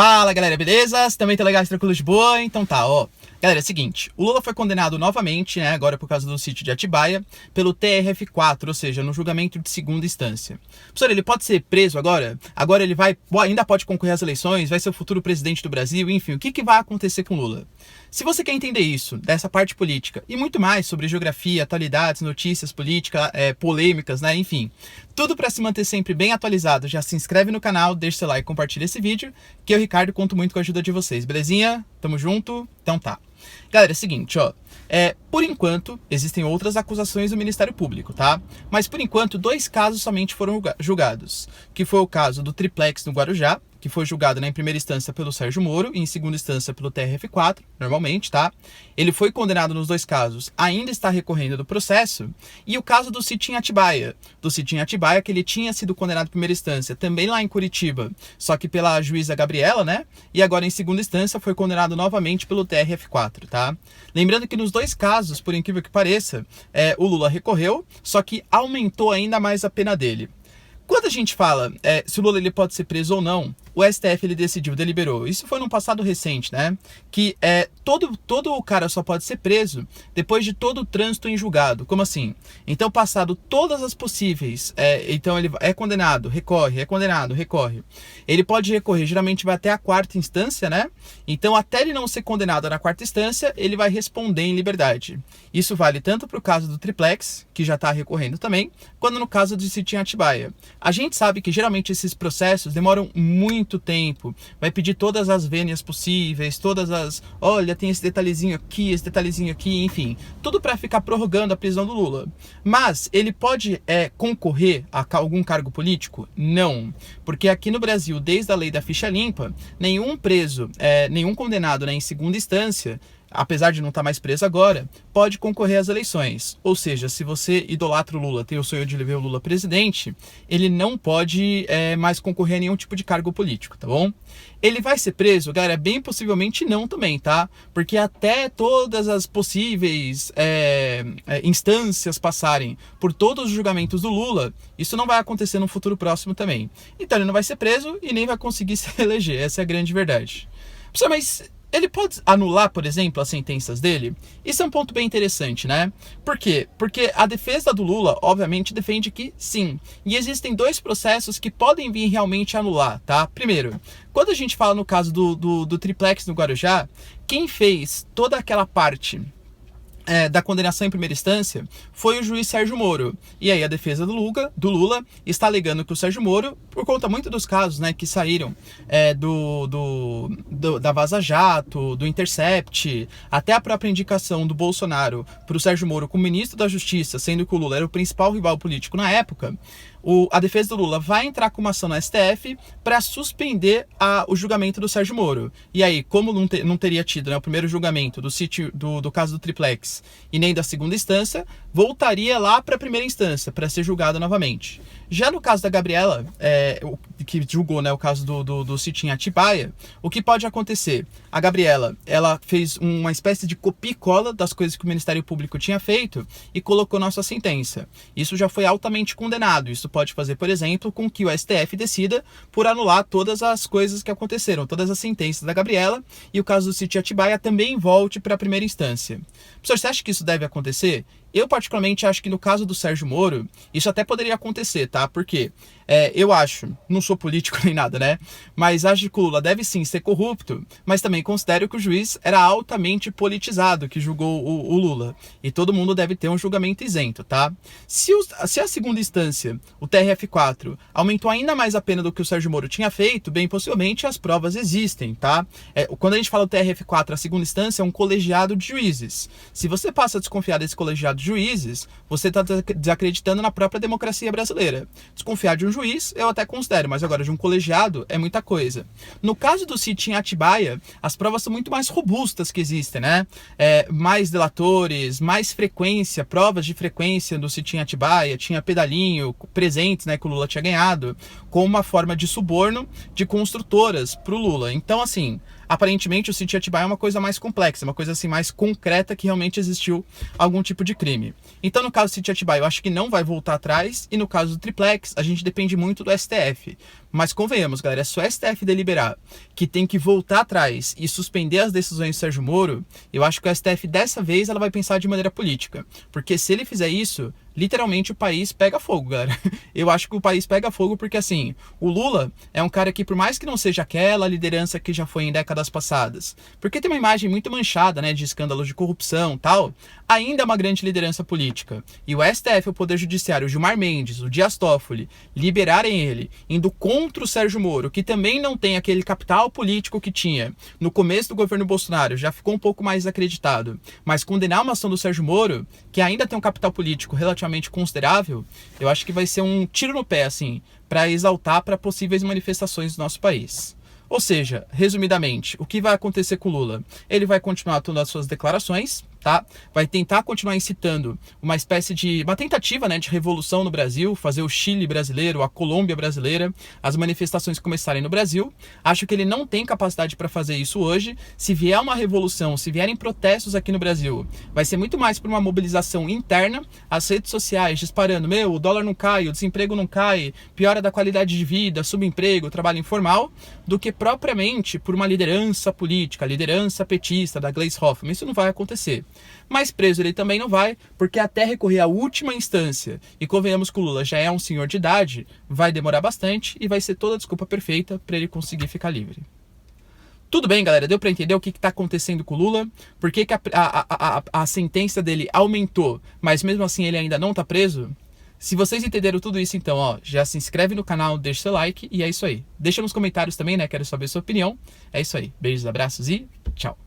Fala galera, beleza? Vocês também tá legal, tranquilo de boa? Então tá, ó. Galera, é o seguinte, o Lula foi condenado novamente, né, agora por causa do sítio de Atibaia, pelo TRF4, ou seja, no julgamento de segunda instância. Professor, ele pode ser preso agora? Agora ele ainda pode concorrer às eleições, vai ser o futuro presidente do Brasil, enfim, o que vai acontecer com o Lula? Se você quer entender isso, dessa parte política, e muito mais sobre geografia, atualidades, notícias, política, polêmicas, né, enfim, tudo para se manter sempre bem atualizado, já se inscreve no canal, deixa seu like e compartilha esse vídeo, que eu, Ricardo, conto muito com a ajuda de vocês, belezinha? Tamo junto? Então tá. Galera, é o seguinte, ó, por enquanto, existem outras acusações do Ministério Público, tá? Mas por enquanto, 2 casos somente foram julgados, que foi o caso do triplex no Guarujá, que foi julgado, né, em primeira instância pelo Sérgio Moro e em segunda instância pelo TRF4, normalmente, tá? Ele foi condenado nos 2 casos, ainda está recorrendo do processo, e o caso do sítio em Atibaia. Do sítio em Atibaia, que ele tinha sido condenado em primeira instância, também lá em Curitiba, só que pela juíza Gabriela, né? E agora em segunda instância foi condenado novamente pelo TRF4, tá? Lembrando que nos 2 casos, por incrível que pareça, o Lula recorreu, só que aumentou ainda mais a pena dele. Quando a gente fala se o Lula ele pode ser preso ou não, o STF ele deliberou. Isso foi num passado recente, né? Que todo o cara só pode ser preso depois de todo o trânsito em julgado. Como assim? Então, passado todas as possíveis, então ele é condenado, recorre, é condenado, recorre. Ele pode recorrer, geralmente vai até a 4ª instância, né? Então, até ele não ser condenado na 4ª instância, ele vai responder em liberdade. Isso vale tanto para o caso do triplex, que já está recorrendo também, quanto no caso do sítio em Atibaia. A gente sabe que geralmente esses processos demoram muito tempo, vai pedir todas as vênias possíveis, olha, tem esse detalhezinho aqui, enfim, tudo para ficar prorrogando a prisão do Lula. Mas ele pode concorrer a algum cargo político? Não, porque aqui no Brasil, desde a lei da ficha limpa, nenhum preso, nenhum condenado, né, em segunda instância, apesar de não estar mais preso agora, pode concorrer às eleições. Ou seja, se você idolatra o Lula, tem o sonho de ver o Lula presidente, ele não pode mais concorrer a nenhum tipo de cargo político, tá bom? Ele vai ser preso? Galera, bem possivelmente não também, tá? Porque até todas as possíveis instâncias passarem por todos os julgamentos do Lula, isso não vai acontecer no futuro próximo também. Então ele não vai ser preso e nem vai conseguir se eleger, essa é a grande verdade. Pessoal, mas ele pode anular, por exemplo, as sentenças dele? Isso é um ponto bem interessante, né? Por quê? Porque a defesa do Lula, obviamente, defende que sim. E existem 2 processos que podem vir realmente anular, tá? Primeiro, quando a gente fala no caso do triplex no Guarujá, quem fez toda aquela parte da condenação em primeira instância foi o juiz Sérgio Moro. E aí a defesa do Lula está alegando que o Sérgio Moro, por conta muito dos casos, né, que saíram da Vaza Jato, do Intercept, até a própria indicação do Bolsonaro para o Sérgio Moro como ministro da Justiça, sendo que o Lula era o principal rival político na época, a defesa do Lula vai entrar com uma ação na STF para suspender o julgamento do Sérgio Moro. E aí, como não teria tido, né, o primeiro julgamento do sítio do caso do triplex e nem da segunda instância, voltaria lá para a primeira instância para ser julgado novamente. Já no caso da Gabriela, que julgou, né, o caso do sítio em Atibaia, o que pode acontecer? A Gabriela, ela fez uma espécie de copia e cola das coisas que o Ministério Público tinha feito e colocou na sua sentença. Isso já foi altamente condenado. Isso pode fazer, por exemplo, com que o STF decida por anular todas as coisas que aconteceram, todas as sentenças da Gabriela, e o caso do sítio Atibaia também volte para a primeira instância. Professor, você acha que isso deve acontecer? Eu, particularmente, acho que no caso do Sérgio Moro, isso até poderia acontecer, tá? Porque eu acho, não sou político nem nada, né? Mas acho que o Lula deve sim ser corrupto, mas também considero que o juiz era altamente politizado que julgou o Lula. E todo mundo deve ter um julgamento isento, tá? Se a segunda instância, o TRF4, aumentou ainda mais a pena do que o Sérgio Moro tinha feito, bem possivelmente as provas existem, tá? Quando a gente fala do TRF4, a segunda instância é um colegiado de juízes. Se você passa a desconfiar desse colegiado de juízes, você está desacreditando na própria democracia brasileira. Desconfiar de um juiz, eu até considero, mas agora de um colegiado é muita coisa. No caso do sítio em Atibaia, as provas são muito mais robustas que existem, né? Mais delatores, mais frequência, provas de frequência do sítio em Atibaia, tinha pedalinho, presentes, né, que o Lula tinha ganhado. como uma forma de suborno de construtoras para o Lula. Então, assim, aparentemente o sítio de Atibaia é uma coisa mais complexa, uma coisa assim mais concreta que realmente existiu algum tipo de crime. Então, no caso do sítio de Atibaia, eu acho que não vai voltar atrás, e no caso do triplex, a gente depende muito do STF. Mas convenhamos, galera, se o STF deliberar que tem que voltar atrás e suspender as decisões do Sérgio Moro, eu acho que o STF dessa vez ela vai pensar de maneira política. Porque se ele fizer isso, literalmente o país pega fogo, galera. Eu acho que o país pega fogo porque, assim, o Lula é um cara que, por mais que não seja aquela liderança que já foi em décadas passadas, porque tem uma imagem muito manchada, né, de escândalos de corrupção e tal, ainda é uma grande liderança política. E o STF, o Poder Judiciário, o Gilmar Mendes, o Dias Toffoli, liberarem ele, indo contra o Sérgio Moro, que também não tem aquele capital político que tinha no começo do governo Bolsonaro, já ficou um pouco mais acreditado, mas condenar uma ação do Sérgio Moro, que ainda tem um capital político relativamente considerável, eu acho que vai ser um tiro no pé, assim, para exaltar para possíveis manifestações do nosso país. Ou seja, resumidamente, o que vai acontecer com o Lula? Ele vai continuar tomando as suas declarações, tá? Vai tentar continuar incitando uma espécie de uma tentativa, né, de revolução no Brasil, fazer o Chile brasileiro, a Colômbia brasileira, as manifestações começarem no Brasil. Acho que ele não tem capacidade para fazer isso hoje. Se vier uma revolução, se vierem protestos aqui no Brasil, vai ser muito mais por uma mobilização interna, as redes sociais disparando, o dólar não cai, o desemprego não cai, piora da qualidade de vida, subemprego, trabalho informal, do que propriamente por uma liderança política, liderança petista da Gleisi Hoffmann. Isso não vai acontecer. Mas preso ele também não vai, porque até recorrer à última instância, e convenhamos que o Lula já é um senhor de idade, vai demorar bastante e vai ser toda a desculpa perfeita para ele conseguir ficar livre. Tudo bem, galera? Deu para entender o que está acontecendo com o Lula? Por que a sentença dele aumentou, mas mesmo assim ele ainda não está preso? Se vocês entenderam tudo isso, então, ó, já se inscreve no canal, deixa seu like e é isso aí. Deixa nos comentários também, né? Quero saber a sua opinião. É isso aí. Beijos, abraços e tchau.